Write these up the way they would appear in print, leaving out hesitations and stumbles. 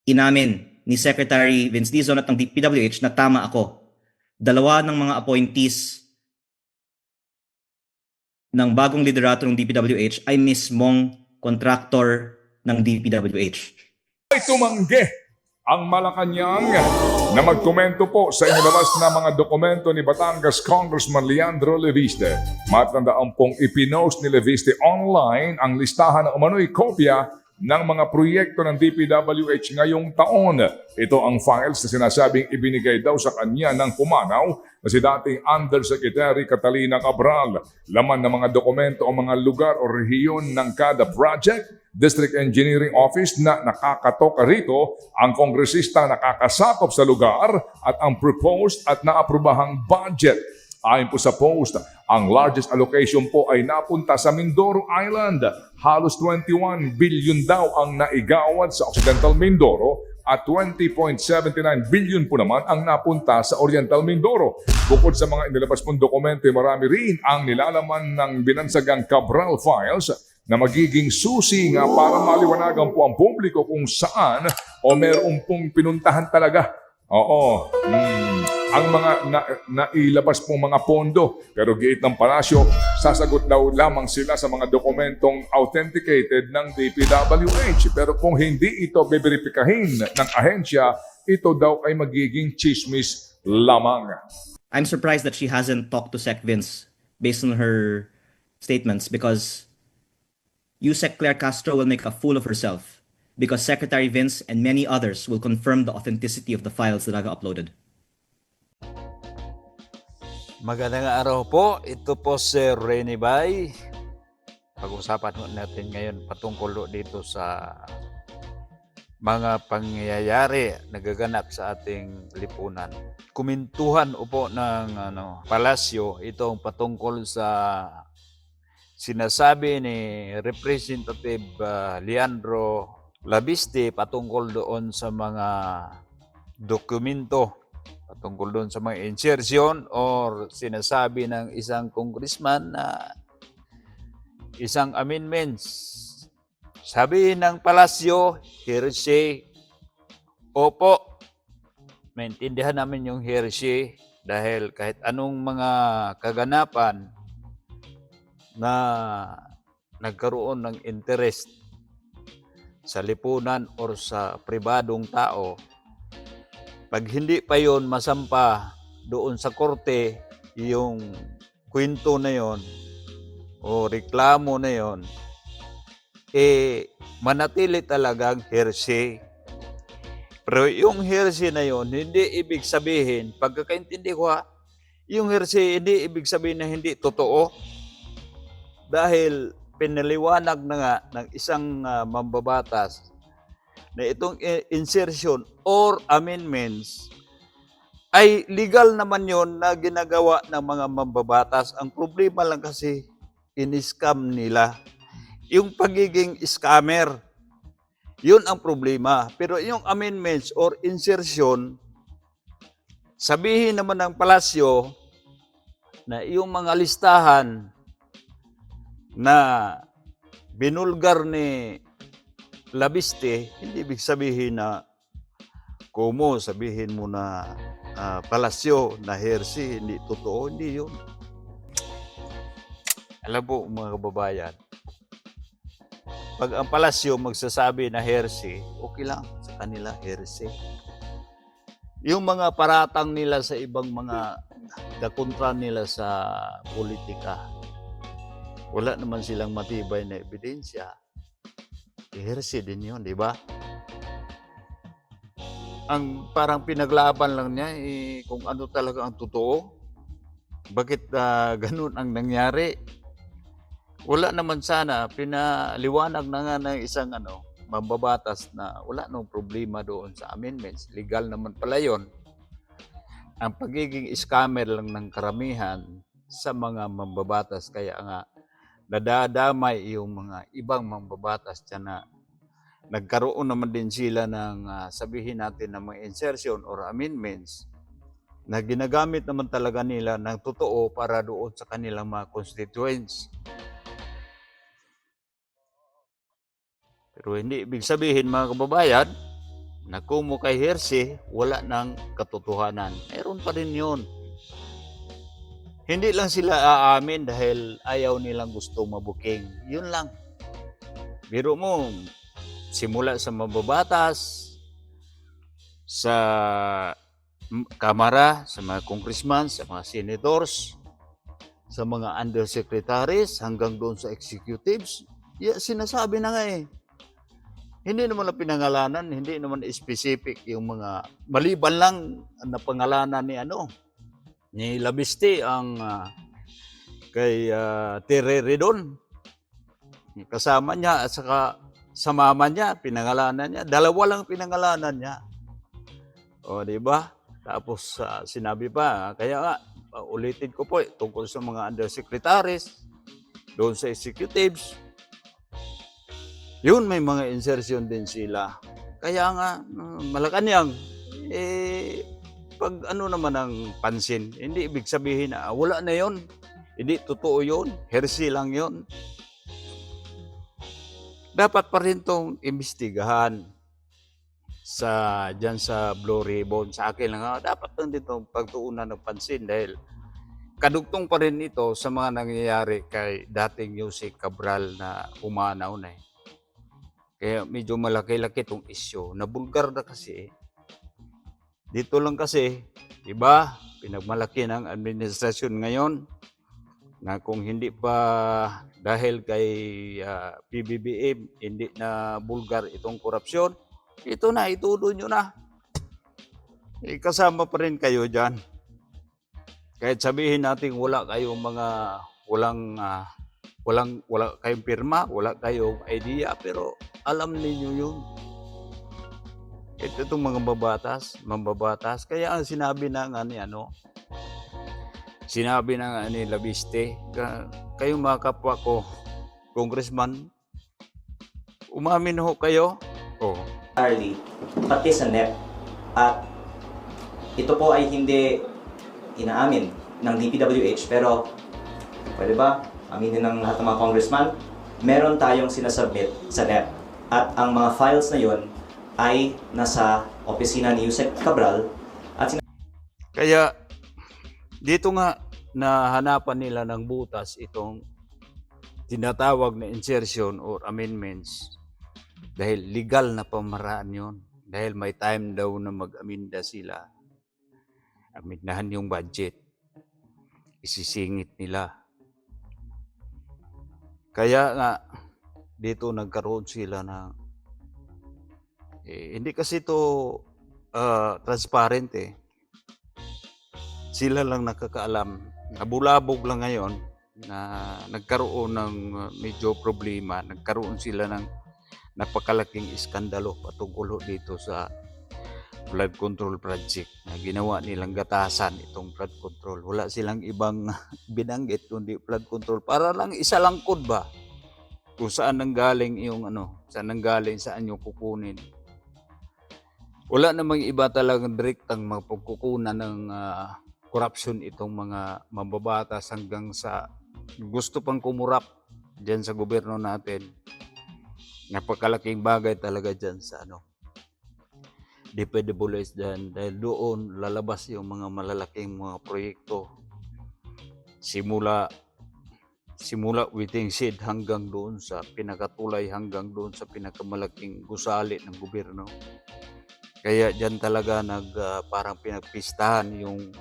inamin ni Secretary Vince Dizon at ng DPWH na tama ako. Dalawa ng mga appointees ng bagong liderato ng DPWH ay mismong kontraktor ng DPWH. Ay tumanggi ang Malacanang na magkomento po sa inilabas na mga dokumento ni Batangas Congressman Leandro Leviste. Matandaan pong ipinost ni Leviste online ang listahan ng umano'y kopya ng mga proyekto ng DPWH ngayong taon. Ito ang files na sinasabing ibinigay daw sa kanya ng pumanaw na si dating Undersecretary Catalina Cabral. Laman ng mga dokumento o mga lugar o rehiyon ng kada project, District Engineering Office na nakakatoka rito, ang kongresista nakakasakop sa lugar at ang proposed at naaprobahang budget. Ayon po sa post, ang largest allocation po ay napunta sa Mindoro Island. Halos 21 billion daw ang naigawad sa Occidental Mindoro at 20.79 billion po naman ang napunta sa Oriental Mindoro. Bukod sa mga inilabas pong dokumento, marami rin ang nilalaman ng binansagang Cabral files na magiging susi nga para maliwanagan po ang publiko kung saan o meron pong pinuntahan talaga. Oo. Ang mga nailabas pong mga pondo. Pero giit ng palasyo, sasagot daw lamang sila sa mga dokumentong authenticated ng DPWH. Pero kung hindi ito beberipikahin ng ahensya, ito daw ay magiging chismis lamang. I'm surprised that she hasn't talked to Sec Vince based on her statements because Yusek Claire Castro will make a fool of herself because Secretary Vince and many others will confirm the authenticity of the files that I've uploaded. Magandang araw po. Ito po si Rene Bay. Pag-usapan natin ngayon patungkol dito sa mga pangyayari nagaganap sa ating lipunan. Kumintuhan upo ng palasyo itong patungkol sa sinasabi ni Representative Leandro Leviste patungkol doon sa mga dokumento, patungkol doon sa mga insertion or sinasabi ng isang congressman na isang amendments. Sabi ng palasyo, hearsay. Opo, maintindihan namin yung hearsay dahil kahit anong mga kaganapan na nagkaroon ng interest sa lipunan or sa pribadong tao, pag hindi pa yon masampa doon sa korte, yung kwento na yon o reklamo na yon, manatili talagang hearsay. Pero yung hearsay na yon, hindi ibig sabihin, pagkakaintindi ko yung hearsay hindi ibig sabihin na hindi totoo. Dahil pinaliwanag na nga ng isang mambabatas na itong insertion or amendments ay legal naman yon na ginagawa ng mga mambabatas. Ang problema lang kasi, in-scam nila. Yung pagiging scammer, yun ang problema. Pero yung amendments or insertion, sabihin naman ng palasyo na yung mga listahan na binulgar ni Leviste, hindi ibig sabihin na kumo, sabihin mo na palasyo na hearsay, hindi totoo, hindi yun. Alam po mga kababayan, pag ang palasyo magsasabi na hearsay, okay lang sa kanila hearsay. Yung mga paratang nila sa ibang mga kakontra nila sa politika, wala naman silang matibay na ebidensya, hearsay din yun, di ba? Ang parang pinaglaban lang niya kung ano talaga ang totoo. Bakit ganun ang nangyari? Wala naman sana, pinaliwanag na nga ng isang mambabatas na wala nang problema doon sa amendments. Legal naman pala yun. Ang pagiging scammer lang ng karamihan sa mga mambabatas, kaya nga nadadamay yung mga ibang mambabatas dyan na nagkaroon naman din sila ng sabihin natin ng mga insertion or amendments na ginagamit naman talaga nila ng totoo para doon sa kanilang mga constituents. Pero hindi ibig sabihin mga kababayan na kung mo kay hearsay, wala ng katotohanan. Meron pa rin yun. Hindi lang sila aamin dahil ayaw nilang gusto mabuking. Yun lang. Biro mo, simula sa mababatas, sa kamara, sa mga congressman, sa mga senators, sa mga undersecretaries, hanggang doon sa executives, sinasabi na nga eh. Hindi naman na pinangalanan, hindi naman specific yung mga, maliban lang na pangalanan ni Labiste ang kay Tere Redon. Kasama niya at saka sa mama niya, pinangalanan niya. Dalawa lang pinangalanan niya. O, di ba? Tapos sinabi pa, kaya nga, ulitin ko po tungkol sa mga undersecretaries, doon sa executives, yun, may mga insertion din sila. Kaya nga, Malacanang, pag naman ang pansin, hindi ibig sabihin na wala na yon. Hindi totoo yun. Hersey lang yun. Dapat pa rin itong imbestigahan dyan sa Blue Ribbon. Sa akin lang, dapat lang dito pagtuunan ng pansin dahil kadugtong pa rin ito sa mga nangyayari kay dating Yusek Cabral na umanaw na eh. Kaya medyo malaki-laki itong issue. Nabulgar na kasi. Dito lang kasi, iba, pinagmalaki ng administrasyon ngayon na kung hindi pa dahil kay PBBM, hindi na bulgar itong korupsyon, ito na, itudo nyo na. Kasama pa rin kayo dyan. Kahit sabihin natin wala kayong wala kayong pirma, wala kayong idea, pero alam niyo yun. Itong mga mambabatas. Kaya ang sinabi na nga ni Labiste, kayong mga kapwa ko, congressman, umamin ho kayo. Entirely, pati sa NEP. At ito po ay hindi inaamin ng DPWH, pero pwede ba aminin ng lahat ng mga congressman? Meron tayong sinasubmit sa NEP at ang mga files na yon ay nasa opisina ni Yusek Cabral at kaya dito nga nahanapan nila ng butas itong tinatawag na insertion or amendments dahil legal na pamaraan yun. Dahil may time daw na mag-aminda sila. Amindahan yung budget. Isisingit nila. Kaya nga, dito nagkaroon sila ng hindi kasi ito transparent eh. Sila lang nakakaalam. Nabulabog lang ngayon na nagkaroon ng medyo problema. Nagkaroon sila ng napakalaking iskandalo patungkol dito sa flood control project na ginawa nilang gatasan itong flood control. Wala silang ibang binanggit kundi flood control. Para lang isalangkod ba kung saan nanggaling yung saan yung kukunin. Wala namang iba talagang direktang mapagkukunan ng corruption itong mga mambabatas hanggang sa gusto pang kumurap dyan sa gobyerno natin. Napakalaking bagay talaga dyan sa DPWH dahil doon lalabas yung mga malalaking mga proyekto. Simula waiting shed hanggang doon sa pinakatulay, hanggang doon sa pinakamalaking gusali ng gobyerno. Kaya dyan talaga parang pinagpistahan yung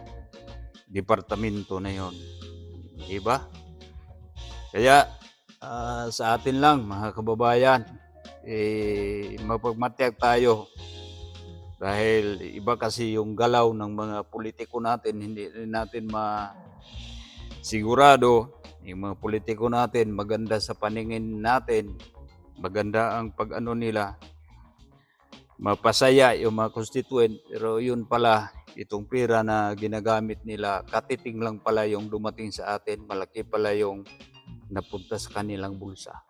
departamento na yon. Diba? Kaya sa atin lang mga kababayan, mapagmatyag tayo dahil iba kasi yung galaw ng mga politiko natin, hindi rin natin sigurado yung mga politiko natin maganda sa paningin natin, maganda ang nila, mapasaya yung mga constituent, pero yun pala itong pera na ginagamit nila, katiting lang pala yung dumating sa atin, malaki pala yung napunta sa kanilang bulsa.